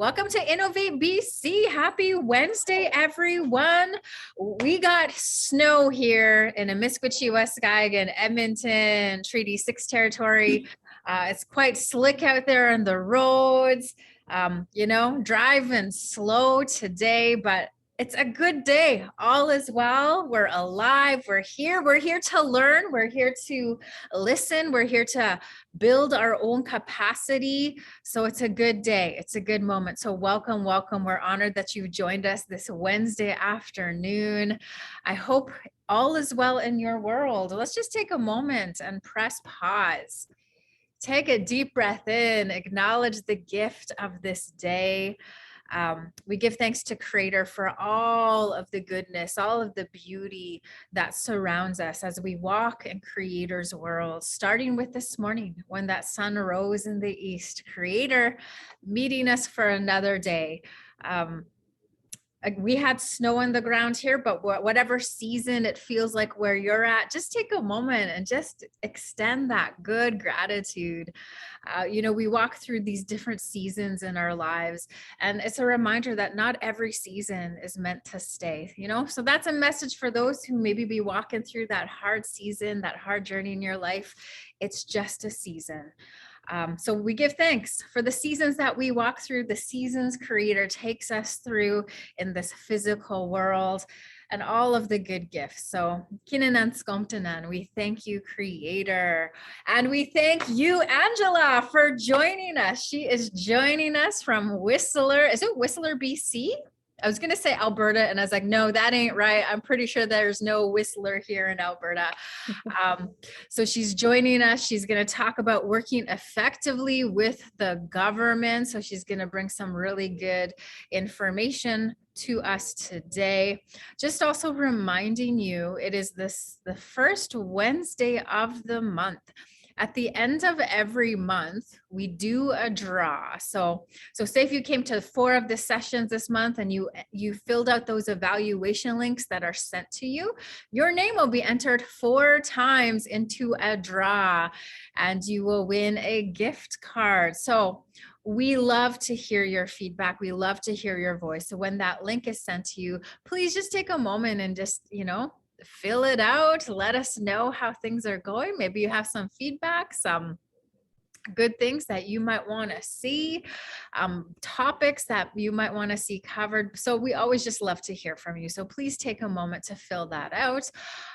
Welcome to Innovate BC. Happy Wednesday, everyone. We got snow here in Amiskwaci, Waskagan, Edmonton, Treaty 6 territory. It's quite slick out there on the roads. Driving slow today, but it's a good day. All is well. We're alive. We're here. We're here to learn. We're here to listen. We're here to build our own capacity. So it's a good day. It's a good moment. So welcome, welcome. We're honored that you've joined us this Wednesday afternoon. I hope all is well in your world. Let's just take a moment and press pause. Take a deep breath in, acknowledge the gift of this day. We give thanks to Creator for all of the goodness, all of the beauty that surrounds us as we walk in Creator's world, starting with this morning when that sun rose in the east. Creator meeting us for another day. We had snow on the ground here, but whatever season it feels like where you're at, just take a moment and just extend that good gratitude. We walk through these different seasons in our lives, and it's a reminder that not every season is meant to stay, So that's a message for those who maybe be walking through that hard season, that hard journey in your life. It's just a season. So we give thanks for the seasons that we walk through, the seasons Creator takes us through in this physical world, and all of the good gifts. So Kinanan Skomtanan, we thank you, Creator. And we thank you, Angela, for joining us. She is joining us from Whistler. Is it Whistler, BC? I was going to say Alberta, and I was like, no, that ain't right. I'm pretty sure there's no Whistler here in Alberta. So she's joining us. She's going to talk about working effectively with the government. So she's going to bring some really good information to us today. Just also reminding you, it is the first Wednesday of the month. At the end of every month, we do a draw. So say if you came to 4 of the sessions this month and you filled out those evaluation links that are sent to you, your name will be entered 4 times into a draw, and you will win a gift card. So we love to hear your feedback. We love to hear your voice. So when that link is sent to you, please just take a moment and just, fill it out. Let us know how things are going. Maybe you have some feedback, some good things that you might want to see, topics that you might want to see covered. So we always just love to hear from you. So please take a moment to fill that out.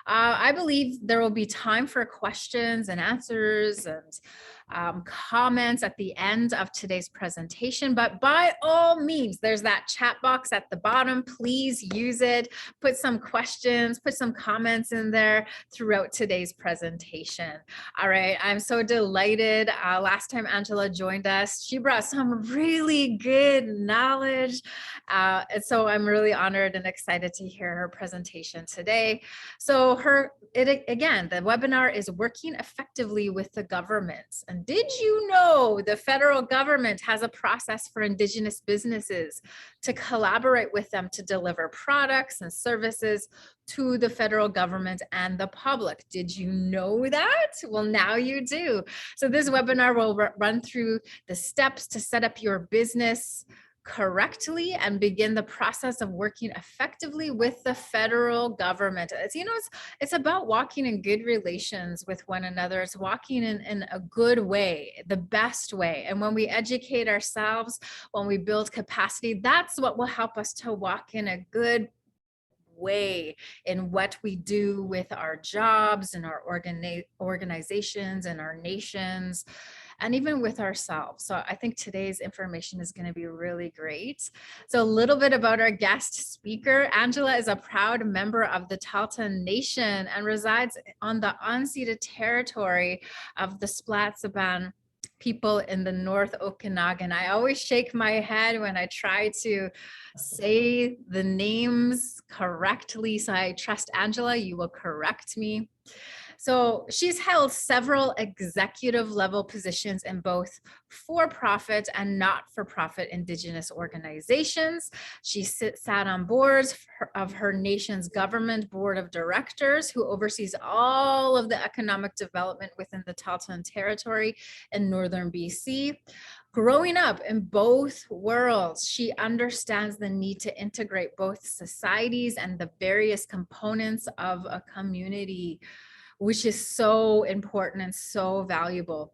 I believe there will be time for questions and answers and comments at the end of today's presentation, but by all means, there's that chat box at the bottom. Please use it. Put some questions, put some comments in there throughout today's presentation. All right, I'm so delighted. Last time Angela joined us, she brought some really good knowledge. And so I'm really honored and excited to hear her presentation today. So again, the webinar is working effectively with the government. And did you know the federal government has a process for Indigenous businesses to collaborate with them to deliver products and services to the federal government and the public? Did you know that? Well, now you do. So this webinar will run through the steps to set up your business correctly and begin the process of working effectively with the federal government. It's about walking in good relations with one another. It's walking in a good way, the best way. And when we educate ourselves, when we build capacity, that's what will help us to walk in a good way in what we do with our jobs and our organizations and our nations, and even with ourselves. So I think today's information is going to be really great. So a little bit about our guest speaker. Angela is a proud member of the Tahltan Nation and resides on the unceded territory of the Splatsin people in the North Okanagan. I always shake my head when I try to say the names correctly. So I trust Angela, you will correct me. So she's held several executive level positions in both for-profit and not-for-profit Indigenous organizations. She sat on boards of her nation's government board of directors, who oversees all of the economic development within the Tahltan territory in northern BC. Growing up in both worlds, she understands the need to integrate both societies and the various components of a community, which is so important and so valuable.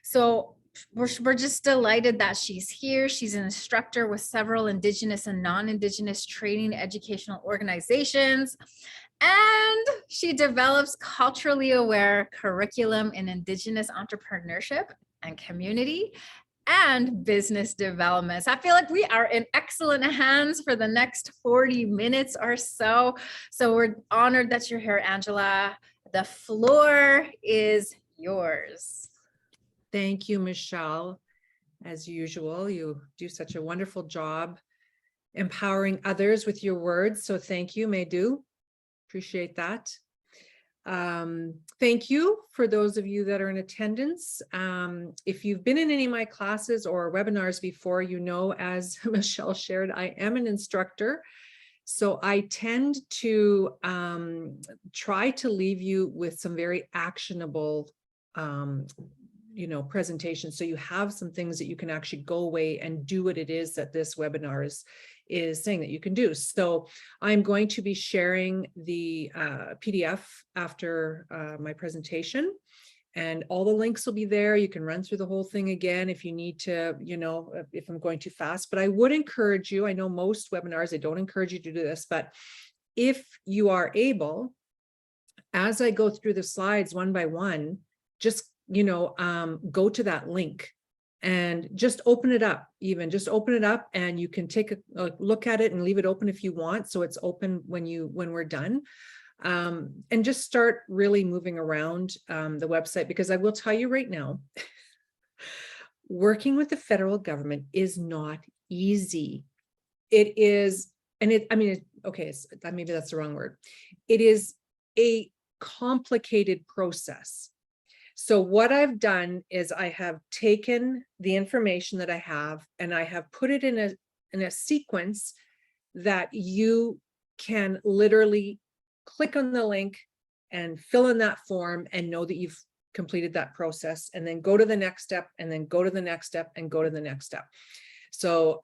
So we're just delighted that she's here. She's an instructor with several Indigenous and non-Indigenous training educational organizations. And she develops culturally aware curriculum in Indigenous entrepreneurship and community and business development. So I feel like we are in excellent hands for the next 40 minutes or so. So we're honored that you're here, Angela. The floor is yours. Thank you, Michelle. As usual, you do such a wonderful job empowering others with your words. So thank you, Maydu. Appreciate that. Thank you for those of you that are in attendance. If you've been in any of my classes or webinars before, you know, as Michelle shared, I am an instructor. So I tend to try to leave you with some very actionable presentations. So you have some things that you can actually go away and do what it is that this webinar is saying that you can do. So I'm going to be sharing the PDF after my presentation, and all the links will be there. You can run through the whole thing again if you need to, if I'm going too fast. But I would encourage you, I know most webinars, I don't encourage you to do this, but if you are able, as I go through the slides one by one, just go to that link and just open it up. Just open it up, and you can take a look at it and leave it open if you want, so it's open when we're done, and just start really moving around the website, because I will tell you right now, working with the federal government is not easy. It is, maybe that's the wrong word. It is a complicated process. So what I've done is I have taken the information that I have and I have put it in a sequence that you can literally click on the link and fill in that form and know that you've completed that process, and then go to the next step, and then go to the next step, and go to the next step. So,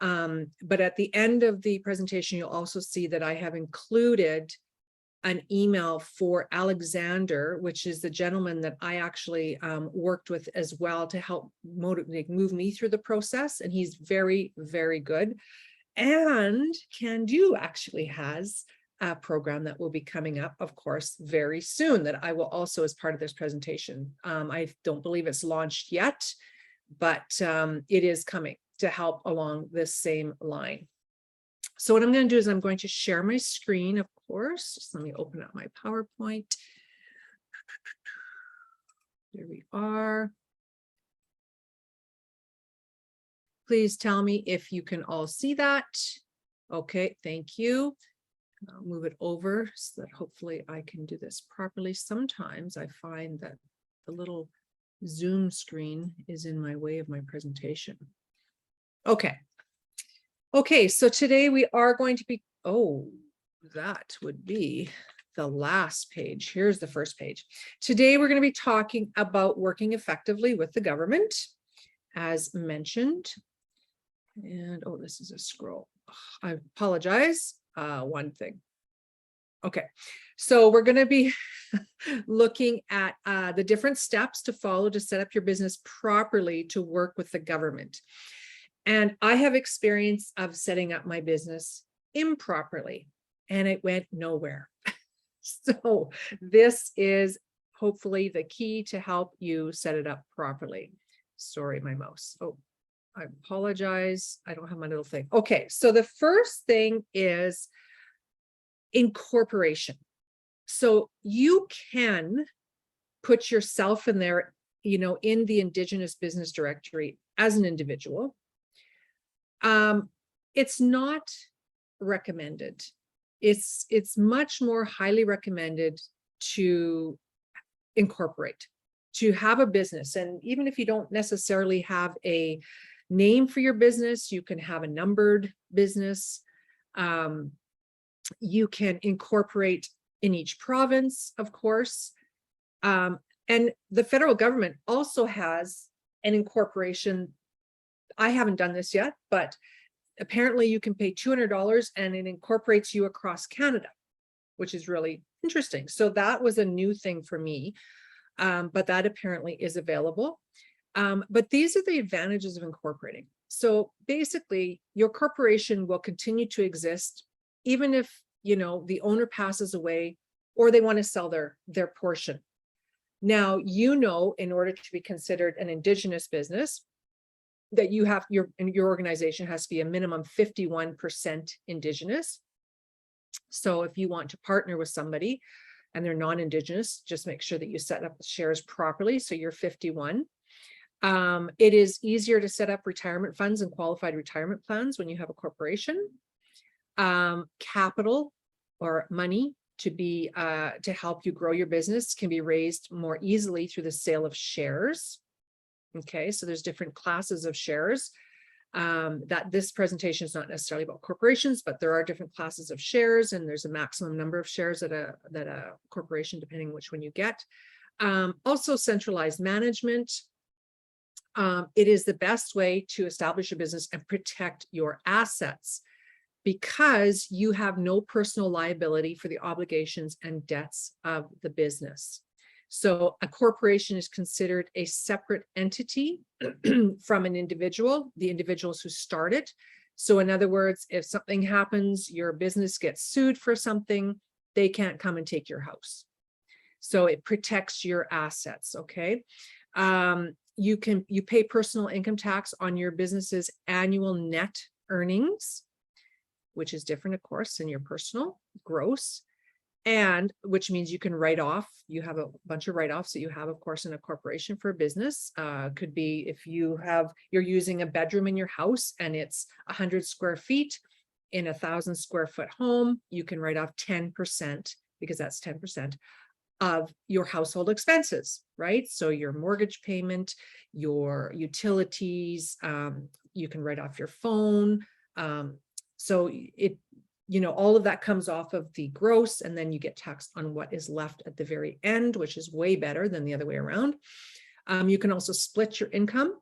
but at the end of the presentation, you'll also see that I have included an email for Alexander, which is the gentleman that I actually worked with as well to help move me through the process. And he's very, very good. And Can Do actually has a program that will be coming up, of course, very soon, that I will also, as part of this presentation. I don't believe it's launched yet, but it is coming to help along this same line. So what I'm going to do is I'm going to share my screen, of course. Just let me open up my PowerPoint. Here we are. Please tell me if you can all see that. Okay, thank you. I'll move it over so that hopefully I can do this properly. Sometimes I find that the little Zoom screen is in my way of my presentation. Okay. Okay, so today we are going to be, that would be the last page. Here's the first page. Today we're going to be talking about working effectively with the government, as mentioned. And, this is a scroll. I apologize. One thing. Okay, so we're going to be looking at the different steps to follow to set up your business properly to work with the government. And I have experience of setting up my business improperly, and it went nowhere. So this is hopefully the key to help you set it up properly. Sorry, my mouse. Oh, I apologize. I don't have my little thing. Okay, so the first thing is incorporation. So you can put yourself in there, in the Indigenous business directory as an individual. It's not recommended. It's much more highly recommended to incorporate, to have a business. And even if you don't necessarily have a name for your business, you can have a numbered business. You can incorporate in each province, of course. And the federal government also has an incorporation. I haven't done this yet, but apparently you can pay $200 and it incorporates you across Canada, which is really interesting. So that was a new thing for me, but that apparently is available. But these are the advantages of incorporating. So basically, your corporation will continue to exist even if, you know, the owner passes away or they want to sell their portion. Now, you know, in order to be considered an Indigenous business, that you have your organization has to be a minimum 51% Indigenous. So if you want to partner with somebody and they're non-Indigenous, just make sure that you set up the shares properly. So you're 51. It is easier to set up retirement funds and qualified retirement plans when you have a corporation. Capital or money to help you grow your business can be raised more easily through the sale of shares. Okay, so there's different classes of shares. That this presentation is not necessarily about corporations, but there are different classes of shares, and there's a maximum number of shares that a corporation, depending which one you get. Also, centralized management. It is the best way to establish a business and protect your assets, because you have no personal liability for the obligations and debts of the business. So a corporation is considered a separate entity from an individual, the individuals who start it. So in other words, if something happens, your business gets sued for something, they can't come and take your house. So it protects your assets, okay? You pay personal income tax on your business's annual net earnings, which is different, of course, than your personal gross. And which means you can write off, you have a bunch of write-offs that you have, of course, in a corporation for a business. Could be if you're using a bedroom in your house and it's 100 square feet in a 1,000 square foot home, you can write off 10%, because that's 10% of your household expenses, right? So your mortgage payment, your utilities, you can write off your phone. So all of that comes off of the gross, and then you get taxed on what is left at the very end, which is way better than the other way around. You can also split your income.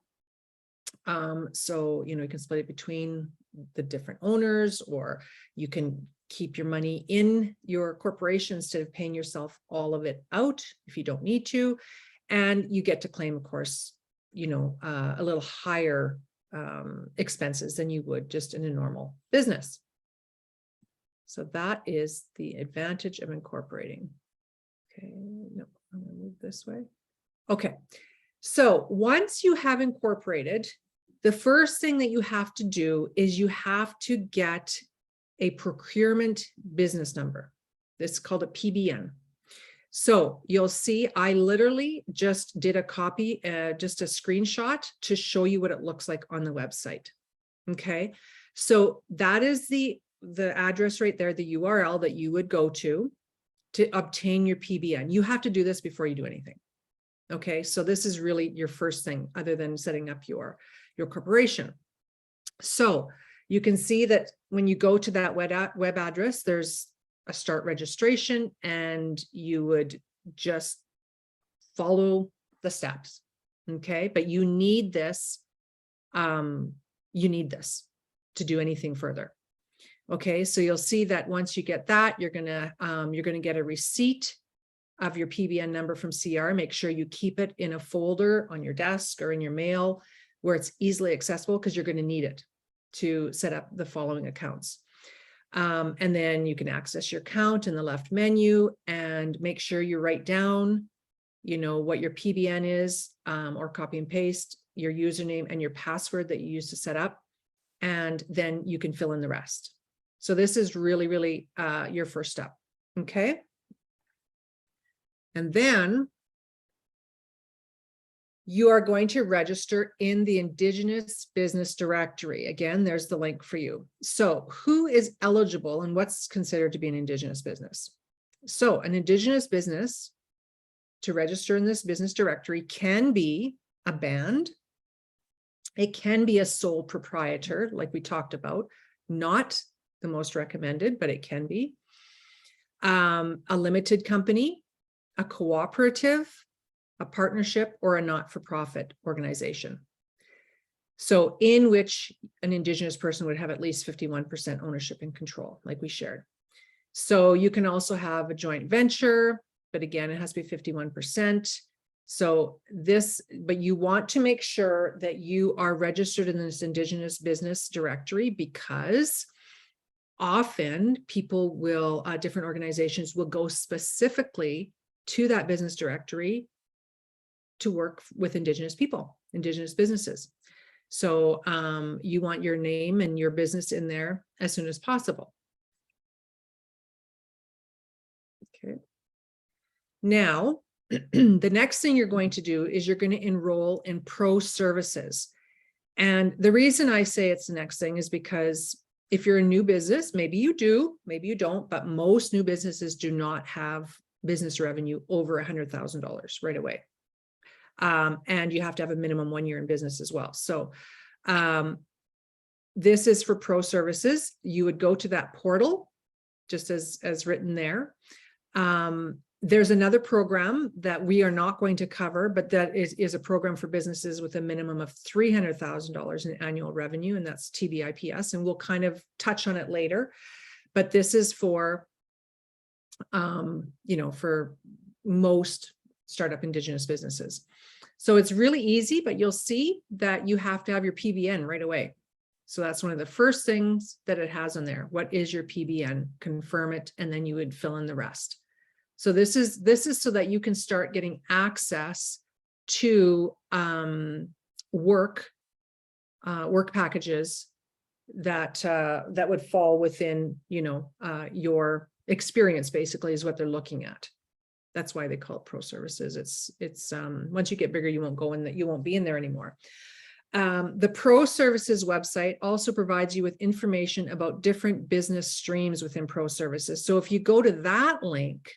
So, you can split it between the different owners, or you can keep your money in your corporation instead of paying yourself all of it out if you don't need to. And you get to claim, of course, a little higher expenses than you would just in a normal business. So that is the advantage of incorporating. Okay, no, I'm gonna move this way. Okay, so once you have incorporated, the first thing that you have to do is you have to get a procurement business number. This is called a PBN. So you'll see, I literally just did a copy, just a screenshot to show you what it looks like on the website. Okay, so that is the address right there, the URL that you would go to obtain your PBN. You have to do this before you do anything. Okay, so this is really your first thing other than setting up your corporation. So you can see that when you go to that web address, there's a start registration, and you would just follow the steps. Okay, but you need this to do anything further. Okay, so you'll see that once you get that, you're gonna get a receipt of your PBN number from CR. Make sure you keep it in a folder on your desk or in your mail where it's easily accessible, because you're going to need it to set up the following accounts. And then you can access your account in the left menu, and make sure you write down, what your PBN is, or copy and paste your username and your password that you use to set up, and then you can fill in the rest. So this is really, really your first step. Okay. And then you are going to register in the Indigenous Business Directory. Again, there's the link for you. So who is eligible and what's considered to be an Indigenous business? So an Indigenous business to register in this business directory can be a band. It can be a sole proprietor, like we talked about, not the most recommended, but it can be. A limited company, a cooperative, a partnership, or a not-for-profit organization. So in which an Indigenous person would have at least 51% ownership and control, like we shared. So you can also have a joint venture, but again, it has to be 51%. So this, but you want to make sure that you are registered in this Indigenous business directory, because often people will, different organizations will go specifically to that business directory to work with Indigenous people, Indigenous businesses. So you want your name and your business in there as soon as possible. Okay. Now, the next thing you're going to do is you're going to enroll in pro services. And the reason I say it's the next thing is because if you're a new business, maybe you do, maybe you don't, but most new businesses do not have business revenue over $100,000 right away. And you have to have a minimum 1 year in business as well. So this is for pro services. You would go to that portal, just as written there. There's another program that we are not going to cover, but that is a program for businesses with a minimum of $300,000 in annual revenue, and that's TBIPS, and we'll kind of touch on it later. But this is for, for most startup Indigenous businesses. So it's really easy, but you'll see that you have to have your PBN right away. So that's one of the first things that it has on there. What is your PBN? Confirm it, and then you would fill in the rest. So this is so that you can start getting access to work packages that would fall within your experience, basically, is what they're looking at. That's why they call it pro services. It's once you get bigger, you won't be in there anymore. The pro services website also provides you with information about different business streams within pro services. So if you go to that link,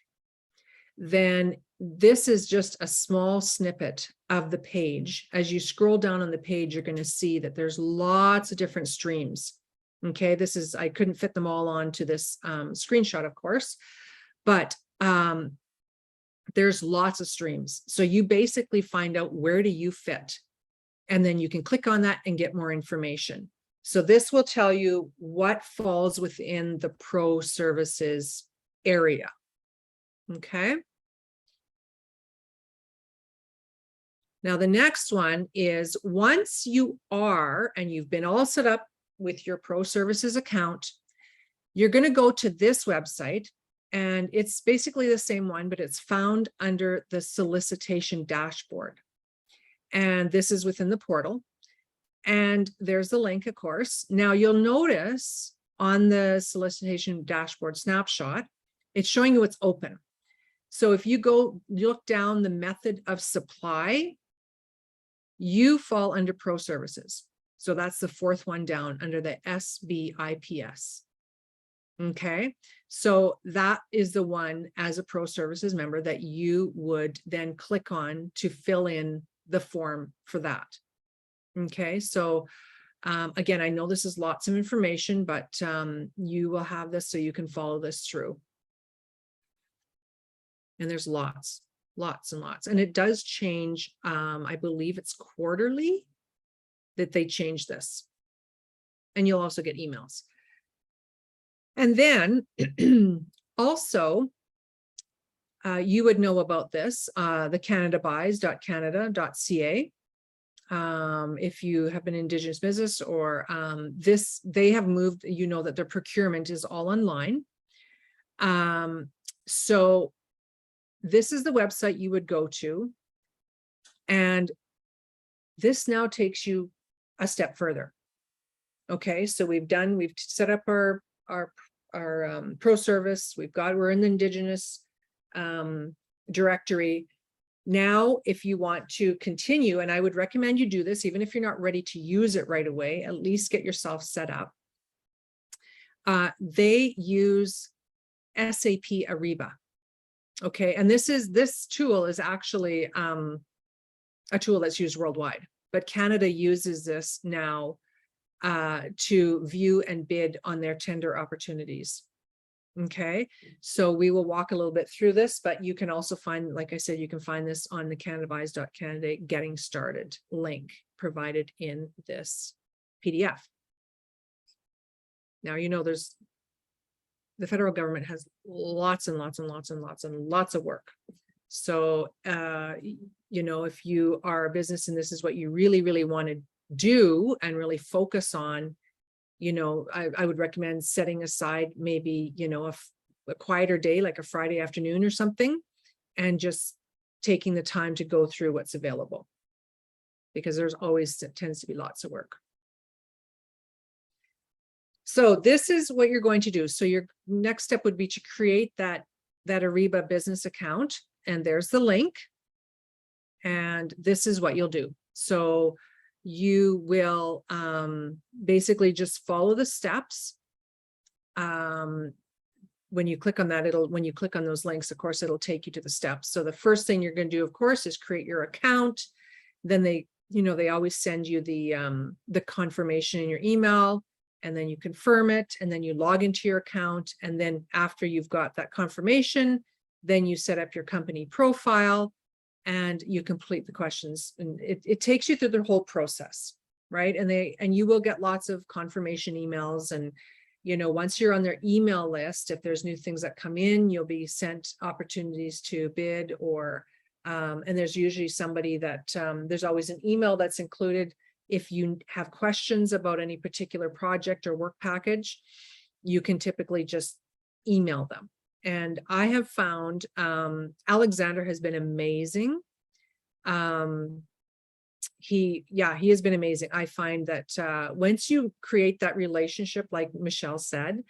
then this is just a small snippet of the page. As you scroll down on the page, you're going to see that there's lots of different streams. Okay, I couldn't fit them all onto this screenshot, of course, but there's lots of streams. So you basically find out where do you fit, and then you can click on that and get more information. So this will tell you what falls within the pro services area. Okay. Now the next one is, once you are, and you've been all set up with your pro services account, you're going to go to this website, and it's basically the same one, but it's found under the solicitation dashboard. And this is within the portal. And there's the link, of course. Now you'll notice on the solicitation dashboard snapshot, it's showing you what's open. So if you go look down the method of supply, you fall under pro services. So that's the fourth one down under the SBIPS. Okay, so that is the one as a pro services member that you would then click on to fill in the form for that. Okay, so again, I know this is lots of information, but you will have this so you can follow this through. And there's lots and lots. And it does change. I believe it's quarterly that they change this. And you'll also get emails. And then also, you would know about this, the canadabuys.canada.ca. If you have an Indigenous business or they have moved, that their procurement is all online. So this is the website you would go to. And this now takes you a step further. Okay, so we've set up our pro service. We're in the Indigenous directory. Now, if you want to continue, and I would recommend you do this, even if you're not ready to use it right away, at least get yourself set up. They use SAP Ariba. Okay, and this tool is actually a tool that's used worldwide, but Canada uses this now to view and bid on their tender opportunities. Okay, so we will walk a little bit through this, but you can also find, like I said, you can find this on the canadaadvise.canada getting started link provided in this PDF. Now, you know, the federal government has lots and lots and lots and lots and lots of work. So, you know, if you are a business and this is what you really, really want to do and really focus on, you know, I would recommend setting aside maybe, you know, a quieter day, like a Friday afternoon or something, and just taking the time to go through what's available, because there's always tends to be lots of work. So this is what you're going to do. So your next step would be to create that Ariba business account, and there's the link. And this is what you'll do. So you will basically just follow the steps. When you click on that, when you click on those links, of course, it'll take you to the steps. So the first thing you're going to do, of course, is create your account. Then they, you know, they always send you the confirmation in your email, and then you confirm it, and then you log into your account. And then after you've got that confirmation, then you set up your company profile and you complete the questions, and it takes you through the whole process, right? And you will get lots of confirmation emails, and you know, once you're on their email list, if there's new things that come in, you'll be sent opportunities to bid, or and there's usually somebody that there's always an email that's included. If you have questions about any particular project or work package, you can typically just email them. And I have found Alexander has been amazing. He has been amazing. I find that once you create that relationship, like Michelle said,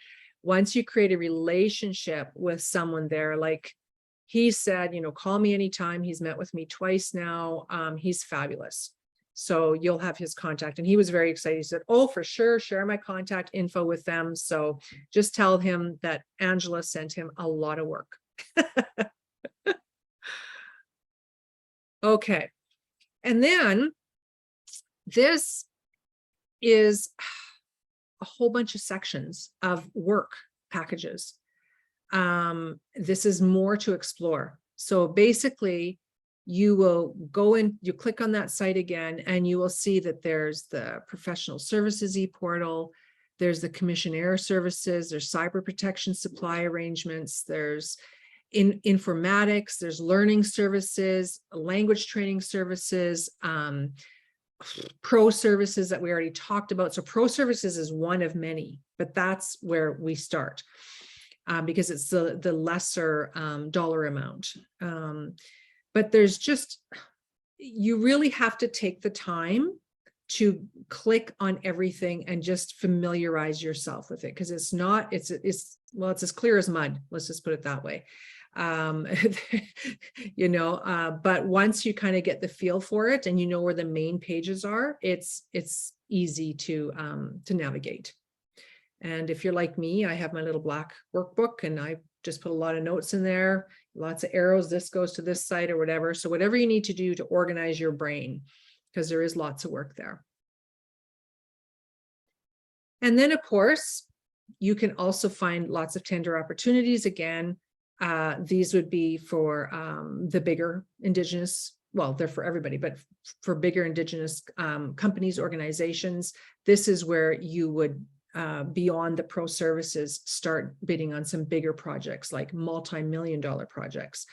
once you create a relationship with someone there, like he said, you know, call me anytime. He's met with me twice now. He's fabulous. So you'll have his contact. And he was very excited. He said, oh, for sure, share my contact info with them. So just tell him that Angela sent him a lot of work. Okay. And then this is a whole bunch of sections of work packages. This is more to explore. So basically, you will go in, you click on that site again, and you will see that there's the professional services e-portal, there's the commissionaire services, there's cyber protection supply arrangements, there's informatics, there's learning services, language training services, pro services that we already talked about. So pro services is one of many, but that's where we start because it's the lesser dollar amount. But there's just, you really have to take the time to click on everything and just familiarize yourself with it, because it's not, it's as clear as mud. Let's just put it that way. You know, but once you kind of get the feel for it and you know where the main pages are, it's easy to navigate. And if you're like me, I have my little black workbook and I just put a lot of notes in there, lots of arrows, this goes to this site or whatever. So whatever you need to do to organize your brain, because there is lots of work there. And then of course, you can also find lots of tender opportunities. Again, these would be for the bigger Indigenous, well, they're for everybody, but for bigger Indigenous companies, organizations, this is where you would, beyond the pro services, start bidding on some bigger projects, like multi-million-dollar projects.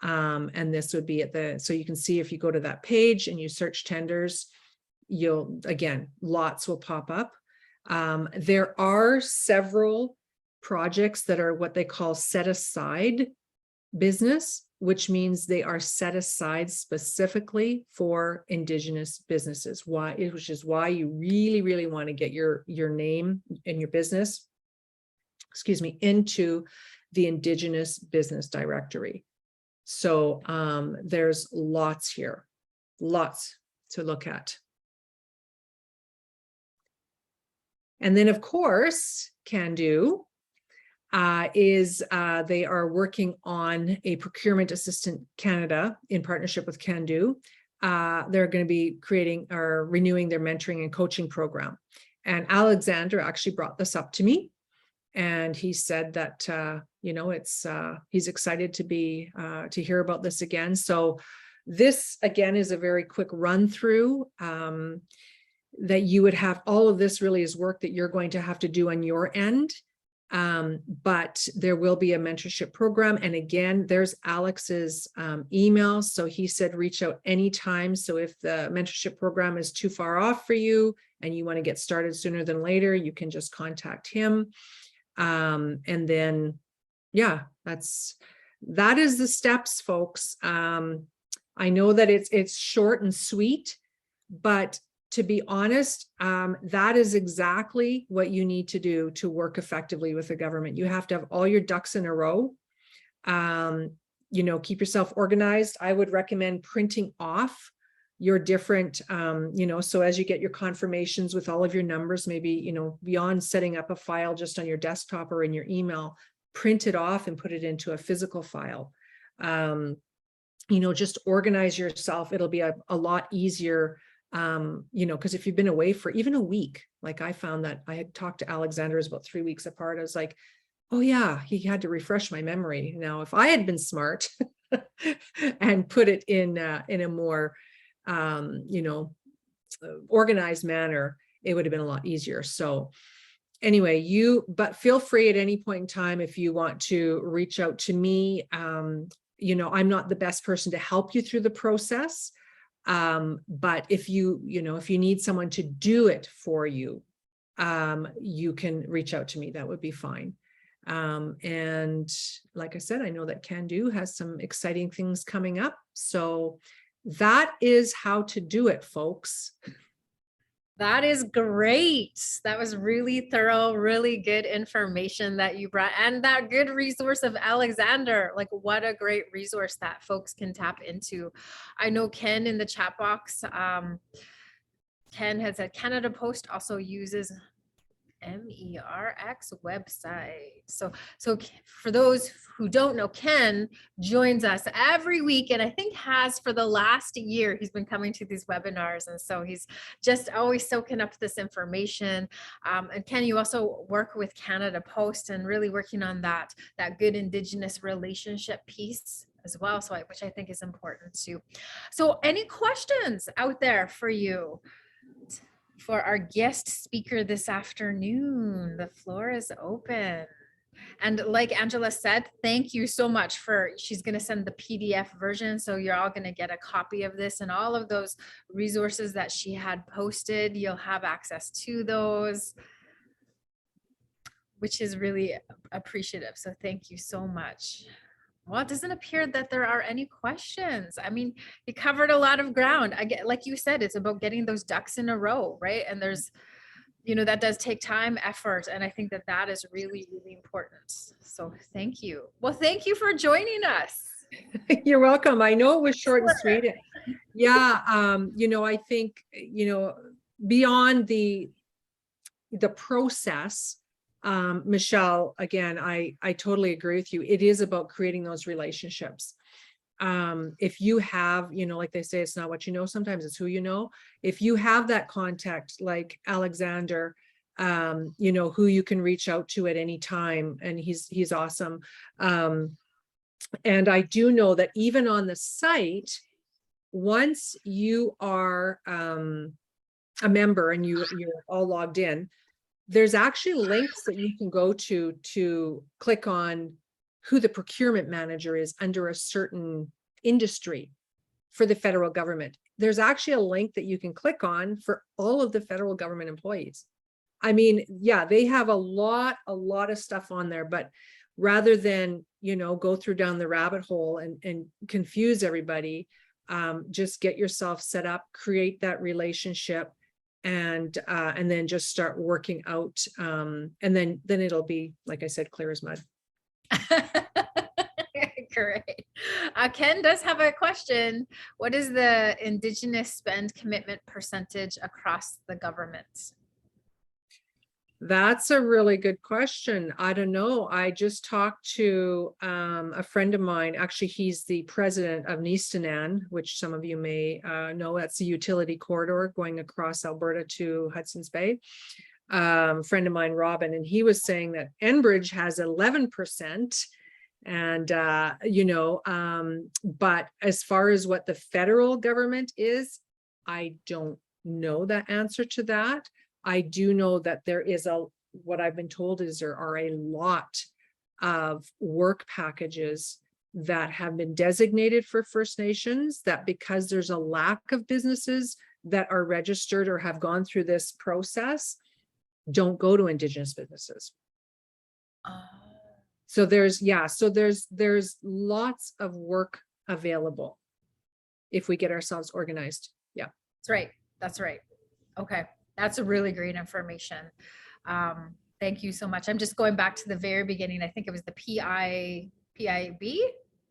And this would be at the, so you can see if you go to that page and you search tenders, you'll, again, lots will pop up. There are several projects that are what they call set aside business, which means they are set aside specifically for Indigenous businesses. Why? Which is why you really, really want to get your name and your business, excuse me, into the Indigenous business directory. So there's lots here, lots to look at. And then of course, Can Do. they are working on a Procurement Assistant Canada in partnership with Can Do. They're going to be creating or renewing their mentoring and coaching program. And Alexander actually brought this up to me. And he said that, he's excited to hear about this again. So this again is a very quick run through that you would have. All of this really is work that you're going to have to do on your end. But there will be a mentorship program. And again, there's Alex's email. So he said, reach out anytime. So if the mentorship program is too far off for you and you want to get started sooner than later, you can just contact him. And then, yeah, that is the steps, folks. I know that it's short and sweet, but to be honest, that is exactly what you need to do to work effectively with the government. You have to have all your ducks in a row. Keep yourself organized. I would recommend printing off your different, so as you get your confirmations with all of your numbers, maybe, beyond setting up a file just on your desktop or in your email, print it off and put it into a physical file. Just organize yourself. It'll be a lot easier, because if you've been away for even a week, like I found that I had talked to Alexander about 3 weeks apart. I was like, oh yeah, he had to refresh my memory. Now, if I had been smart and put it in a more organized manner, it would have been a lot easier. So anyway, but feel free at any point in time if you want to reach out to me. I'm not the best person to help you through the process. But if you need someone to do it for you, you can reach out to me. That would be fine. And like I said, I know that Can Do has some exciting things coming up. So that is how to do it, folks. That is great. That was really thorough, really good information that you brought, and that good resource of Alexander. Like, what a great resource that folks can tap into. I know Ken in the chat box, Ken has said Canada Post also uses MERX website. So for those who don't know, Ken joins us every week, and I think has for the last year. He's been coming to these webinars, and so he's just always soaking up this information. And Ken, you also work with Canada Post and really working on that good Indigenous relationship piece as well, which I think is important too. So any questions out there for you? For our guest speaker this afternoon, the floor is open. And like Angela said, thank you so much she's going to send the PDF version. So you're all going to get a copy of this, and all of those resources that she had posted, you'll have access to those, which is really appreciative. So thank you so much. Well, it doesn't appear that there are any questions. I mean, you covered a lot of ground. Like you said, it's about getting those ducks in a row, right? And there's, that does take time, effort. And I think that is really, really important. So thank you. Well, thank you for joining us. You're welcome. I know it was short and sweet. Yeah. I think, beyond the process, Michelle, again, I totally agree with you. It is about creating those relationships. If you have, like they say, it's not what you know, sometimes it's who you know. If you have that contact like Alexander, who you can reach out to at any time, and he's awesome. And I do know that even on the site, once you are a member and you're all logged in, there's actually links that you can go to click on who the procurement manager is under a certain industry for the federal government. There's actually a link that you can click on for all of the federal government employees. I mean, yeah, they have a lot of stuff on there, but rather than, go through down the rabbit hole and confuse everybody, just get yourself set up, create that relationship, and then just start working out. And then it'll be, like I said, clear as mud. Great. Ken does have a question. What is the Indigenous spend commitment percentage across the government? That's a really good question. I don't know. I just talked to a friend of mine. Actually, he's the president of Nistanan, which some of you may know. That's the utility corridor going across Alberta to Hudson's Bay. Friend of mine, Robin, and he was saying that Enbridge has 11%. And, but as far as what the federal government is, I don't know the answer to that. I do know that there is what I've been told is there are a lot of work packages that have been designated for First Nations, that because there's a lack of businesses that are registered or have gone through this process, don't go to Indigenous businesses. So there's lots of work available if we get ourselves organized. Yeah. That's right. Okay. That's a really great information. Thank you so much. I'm just going back to the very beginning. I think it was the PIB?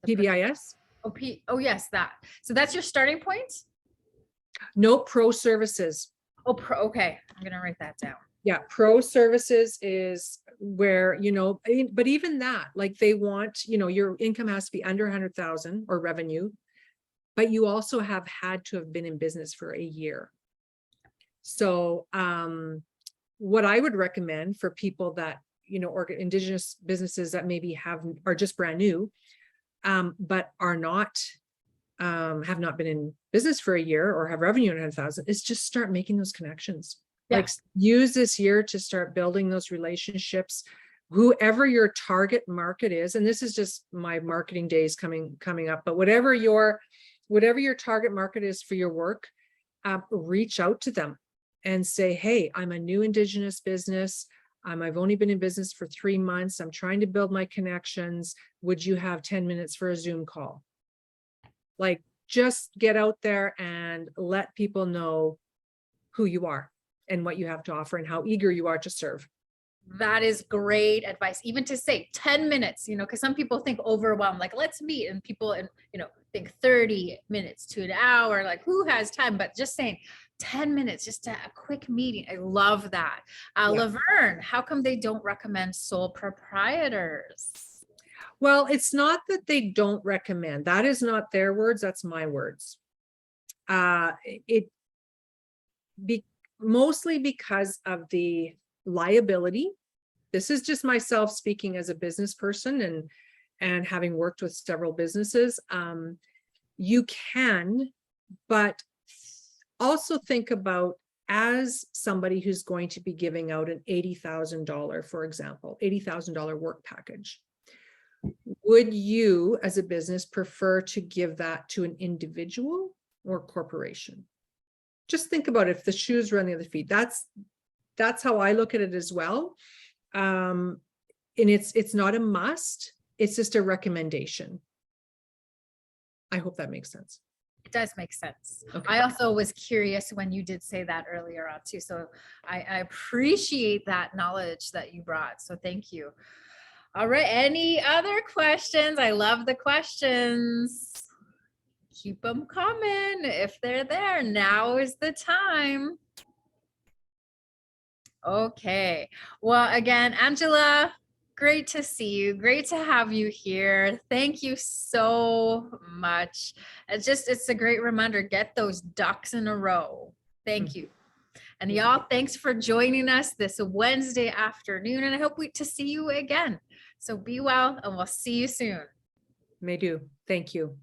PBIS? Oh, yes, that. So that's your starting point? No, pro services. Okay. I'm going to write that down. Yeah, pro services is where, but even that, like they want, your income has to be under 100,000 or revenue, but you also have had to have been in business for a year. So what I would recommend for people that, or Indigenous businesses that maybe are just brand new, but are not, have not been in business for a year or have revenue under 100,000, is just start making those connections. Yeah. Like use this year to start building those relationships, whoever your target market is. And this is just my marketing days coming up, but whatever your target market is for your work, reach out to them and say, hey, I'm a new Indigenous business. I've only been in business for 3 months. I'm trying to build my connections. Would you have 10 minutes for a Zoom call? Like, just get out there and let people know who you are and what you have to offer and how eager you are to serve. That is great advice. Even to say 10 minutes, because some people think overwhelmed, like let's meet, and people, think 30 minutes to an hour, like who has time? But just saying 10 minutes, just a quick meeting. I love that. Yeah. Laverne, how come they don't recommend sole proprietors? Well, it's not that they don't recommend. That is not their words. That's my words. Mostly because of the liability. This is just myself speaking as a business person and having worked with several businesses. You can, but also think about as somebody who's going to be giving out an $80,000, for example, $80,000 work package. Would you as a business prefer to give that to an individual or corporation? Just think about it, if the shoes were on the other feet. That's how I look at it as well. And it's not a must, it's just a recommendation. I hope that makes sense. It does make sense. Okay. I Okay. also was curious when you did say that earlier on too. So I appreciate that knowledge that you brought. So thank you. All right. Any other questions? I love the questions. Keep them coming if they're there. Now is the time. Okay. Well, again, Angela, great to see you. Great to have you here. Thank you so much. It's a great reminder. Get those ducks in a row. Thank you. And y'all, thanks for joining us this Wednesday afternoon. And I hope to see you again. So be well, and we'll see you soon. May do. Thank you.